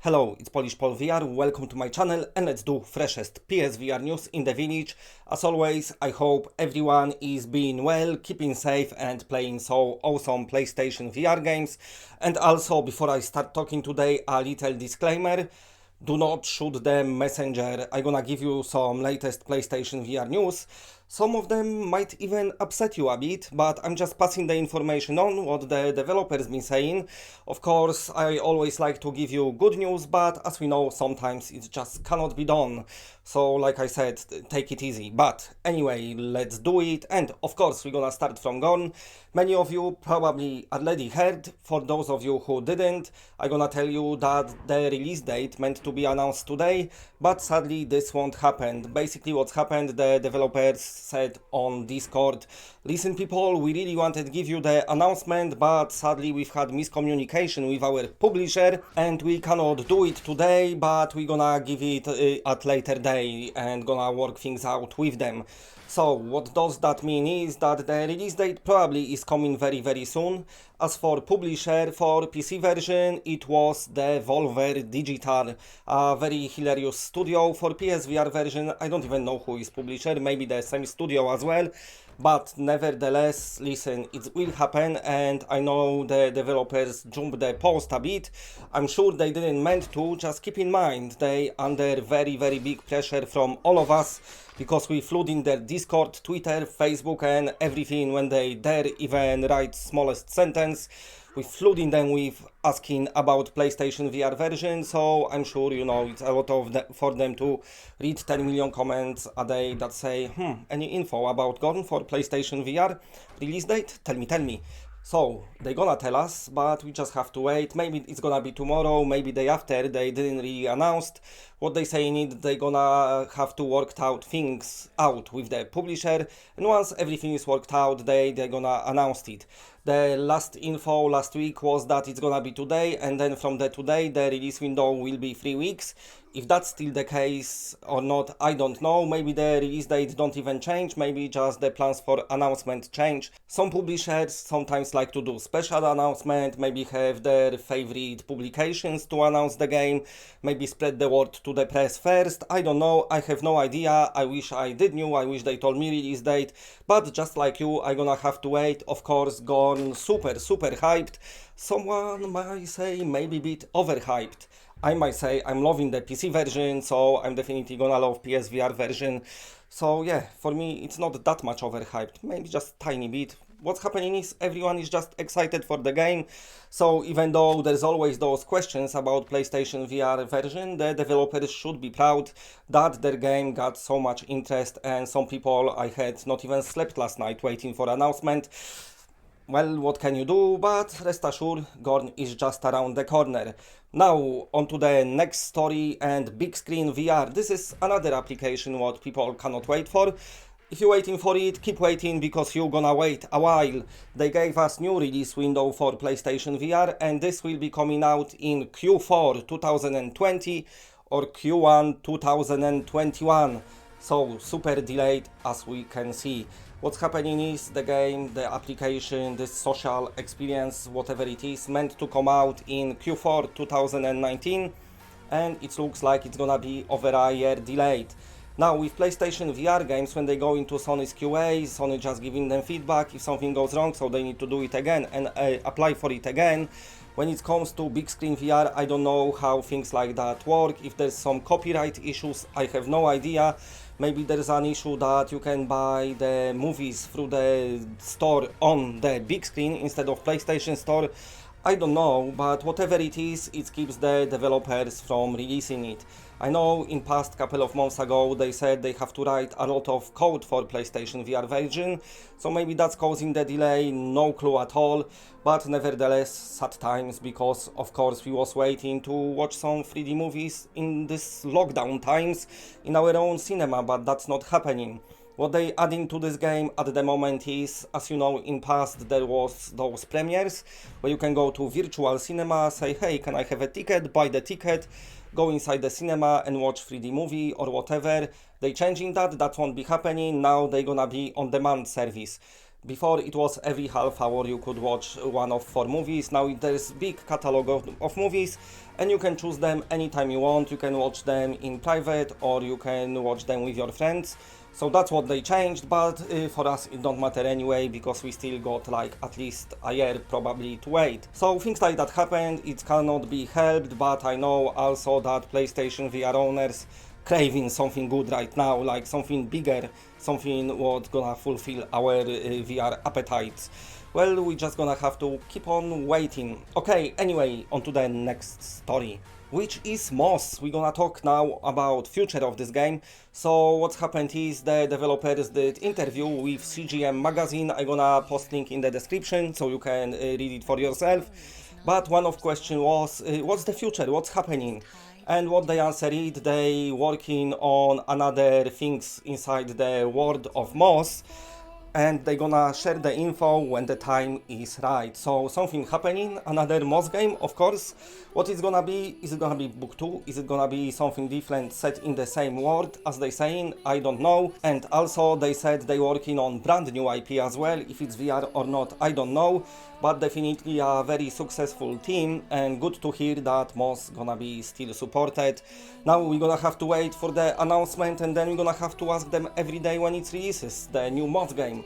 Hello, it's Polish Paul VR. Welcome to my channel and let's do freshest PSVR news in the village. As always, I hope everyone is being well, keeping safe and playing so awesome PlayStation VR games. And also, before I start talking today, a little disclaimer. Do not shoot the messenger. I'm gonna give you some latest PlayStation VR news. Some of them might even upset you a bit, but I'm just passing the information on what the developers been saying. Of course, I always like to give you good news, but as we know, sometimes it just cannot be done. So, like I said, take it easy. But anyway, let's do it. And of course, we're gonna start from GORN. Many of you probably already heard. For those of you who didn't, I'm gonna tell you that the release date meant to be announced today, but sadly this won't happen. Basically what's happened, the developers said on Discord, listen people, we really wanted to give you the announcement, but sadly we've had miscommunication with our publisher and we cannot do it today, but we're gonna give it at later day and gonna work things out with them. So what does that mean is that the release date probably is coming very soon. As for publisher, for PC version, it was the Volver Digital, a very hilarious studio. For PSVR version, I don't even know who is publisher, maybe the same studio as well. But nevertheless, listen, it will happen and I know the developers jumped the post a bit. I'm sure they didn't meant to, just keep in mind they under very big pressure from all of us because we flood in their Discord, Twitter, Facebook and everything when they dare even write smallest sentence. We flooding them with asking about PlayStation VR version, so I'm sure you know it's a lot of for them to read 10 million comments a day that say, any info about GORN for PlayStation VR release date? Tell me. So they're gonna tell us, but we just have to wait. Maybe it's gonna be tomorrow, maybe day after. They didn't really announce what they say in it. They're gonna have to work out things out with the publisher, and once everything is worked out, they're gonna announce it. The last info last week was that it's gonna be today, and then from the today the release window will be 3 weeks. If that's still the case or not, I don't know. Maybe the release date don't even change, maybe just the plans for announcement change. Some publishers sometimes like to do special announcement, maybe have their favorite publications to announce the game, maybe spread the word to the press first. I don't know, I have no idea. I wish I did knew, I wish they told me release date, but just like you, I'm gonna have to wait. Of course, GORN super hyped. Someone might say maybe a bit overhyped. I might say I'm loving the PC version, so I'm definitely gonna love PSVR version. So yeah, for me it's not that much overhyped, maybe just tiny bit. What's happening is everyone is just excited for the game. So even though there's always those questions about PlayStation VR version, the developers should be proud that their game got so much interest, and some people I had not even slept last night waiting for announcement. Well, what can you do? But rest assured, GORN is just around the corner. Now, on to the next story and big screen VR. This is another application what people cannot wait for. If you're waiting for it, keep waiting because you're gonna wait a while. They gave us new release window for PlayStation VR and this will be coming out in Q4 2020 or Q1 2021. So super delayed as we can see. What's happening is the game, the application, this social experience, whatever it is, meant to come out in Q4 2019 and it looks like it's gonna be over a year delayed. Now with PlayStation VR games, when they go into Sony's QA, Sony just giving them feedback if something goes wrong, so they need to do it again and apply for it again. When it comes to big screen VR, I don't know how things like that work. If there's some copyright issues, I have no idea. Maybe there's an issue that you can buy the movies through the store on the big screen instead of PlayStation Store. I don't know, but whatever it is, it keeps the developers from releasing it. I know in past couple of months ago they said they have to write a lot of code for PlayStation VR version, so maybe that's causing the delay, no clue at all, but nevertheless sad times because of course we was waiting to watch some 3D movies in this lockdown times in our own cinema, but that's not happening. What they adding to this game at the moment is, as you know, in past there was those premieres where you can go to virtual cinema, say, hey, can I have a ticket, buy the ticket, go inside the cinema and watch 3D movie or whatever. They changing that won't be happening, now they're gonna be on demand service. Before it was every half hour you could watch one of 4 movies. Now there's big catalog of movies and you can choose them anytime you want. You can watch them in private or you can watch them with your friends. So that's what they changed, but for us it don't matter anyway, because we still got like at least a year probably to wait. So things like that happened, it cannot be helped, but I know also that PlayStation VR owners craving something good right now, like something bigger, something what gonna fulfill our VR appetites. Well, we just gonna have to keep on waiting. Okay, anyway, on to the next story, which is Moss. We're gonna talk now about future of this game. So what's happened is the developers did interview with CGM magazine. I'm gonna post link in the description so you can read it for yourself. But one of question was, what's the future, what's happening? And what they answered it, they working on another things inside the world of Moss, and they're gonna share the info when the time is right. So something happening, another Moss game, of course. What is gonna be? Is it gonna be book 2? Is it gonna be something different set in the same world as they saying? I don't know. And also they said they working on brand new IP as well. If it's VR or not, I don't know. But definitely a very successful team, and good to hear that Moss gonna be still supported. Now we're gonna have to wait for the announcement, and then we're gonna have to ask them every day when it releases, the new Moss game.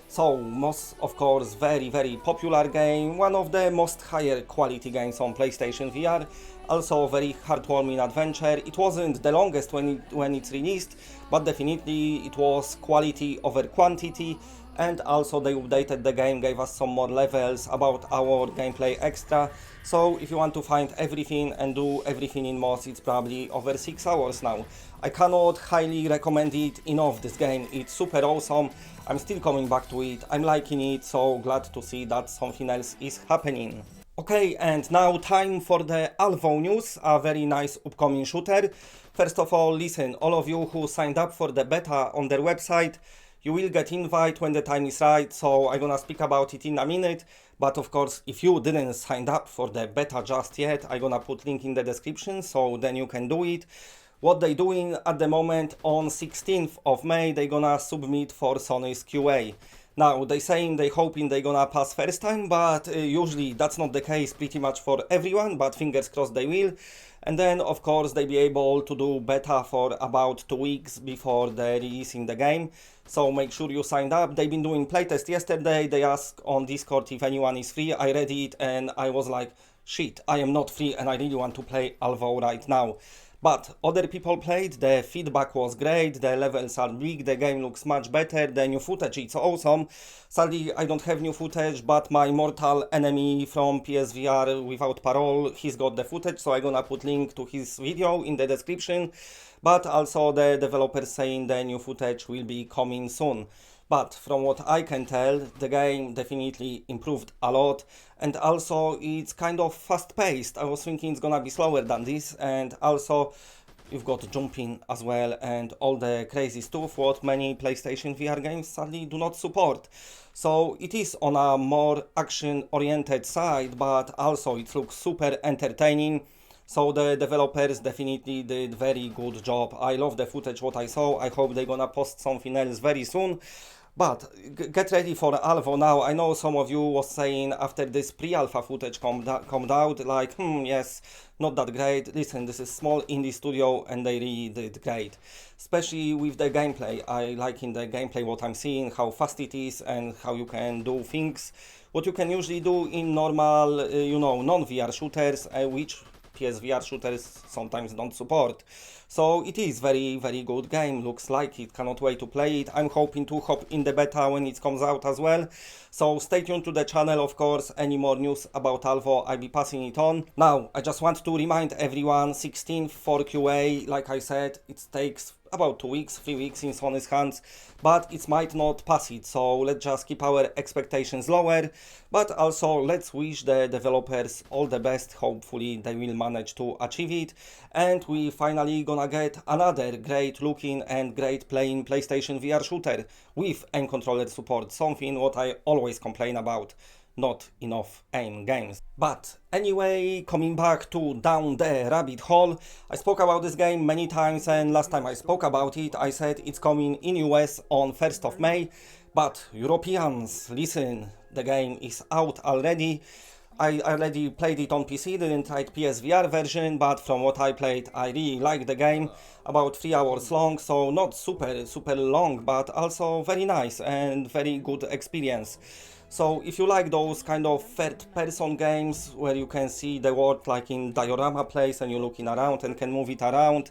So Moss, of course, very popular game, one of the most higher quality games on PlayStation VR, also a very heartwarming adventure. It wasn't the longest when it's released, but definitely it was quality over quantity. And also they updated the game, gave us some more levels about our gameplay extra. So if you want to find everything and do everything in Moss, it's probably over 6 hours now. I cannot highly recommend it enough, this game. It's super awesome. I'm still coming back to it. I'm liking it, so glad to see that something else is happening. Okay, and now time for the ALVO news, a very nice upcoming shooter. First of all, listen, all of you who signed up for the beta on their website, you will get invite when the time is right, so I'm gonna speak about it in a minute. But of course, if you didn't sign up for the beta just yet, I'm gonna put link in the description, so then you can do it. What they doing at the moment, on 16th of May, they gonna submit for Sony's QA. Now, they saying they hoping they gonna pass first time, but usually that's not the case pretty much for everyone, but fingers crossed they will. And then, of course, they be able to do beta for about 2 weeks before they releasing the game. So make sure you signed up. They've been doing playtest yesterday. They asked on Discord if anyone is free. I read it and I was like, shit, I am not free and I really want to play ALVO right now. But other people played, the feedback was great, the levels are big, the game looks much better, the new footage is awesome. Sadly, I don't have new footage, but my mortal enemy from PSVR without parole, he's got the footage, so I'm gonna put link to his video in the description. But also the developers saying the new footage will be coming soon. But from what I can tell, the game definitely improved a lot, and also it's kind of fast-paced. I was thinking it's gonna be slower than this, and also you've got jumping as well and all the crazy stuff what many PlayStation VR games sadly do not support. So it is on a more action-oriented side, but also it looks super entertaining. So the developers definitely did very good job. I love the footage what I saw. I hope they're gonna post something else very soon. But get ready for ALVO now. I know some of you was saying after this pre-alpha footage come out, like, yes, not that great. Listen, this is small indie studio and they really did great. Especially with the gameplay. I like in the gameplay what I'm seeing, how fast it is and how you can do things. What you can usually do in normal, non-VR shooters, which PSVR shooters sometimes don't support. So it is very good game, looks like it, cannot wait to play it. I'm hoping to hop in the beta when it comes out as well. So stay tuned to the channel, of course, any more news about ALVO, I'll be passing it on. Now, I just want to remind everyone, 16th for QA, like I said, it takes about 2 weeks, 3 weeks in Sony's hands, but it might not pass it, so let's just keep our expectations lower, but also let's wish the developers all the best. Hopefully they will manage to achieve it, and we finally gonna get another great looking and great playing PlayStation VR shooter with aim controller support, something what I always complain about. Not enough aim games. But anyway, coming back to Down the Rabbit Hole, I spoke about this game many times, and last time I spoke about it, I said it's coming in US on 1st of May. But Europeans, listen, the game is out already. I already played it on PC, didn't try PSVR version, but from what I played, I really like the game. About 3 hours long, so not super long, but also very nice and very good experience. So if you like those kind of third-person games where you can see the world like in diorama place and you're looking around and can move it around,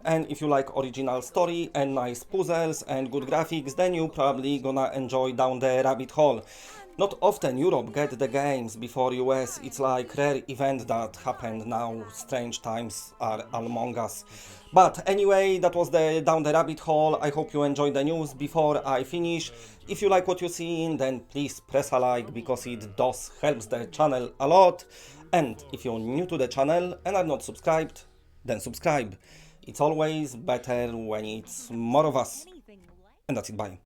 and if you like original story and nice puzzles and good graphics, then you probably gonna enjoy Down the Rabbit Hole. Not often Europe get the games before US, it's like rare event that happened now, strange times are among us. But anyway, that was the Down the Rabbit Hole. I hope you enjoyed the news. Before I finish, if you like what you're seeing, then please press a like because it does helps the channel a lot. And if you're new to the channel and are not subscribed, then subscribe. It's always better when it's more of us. And that's it, bye.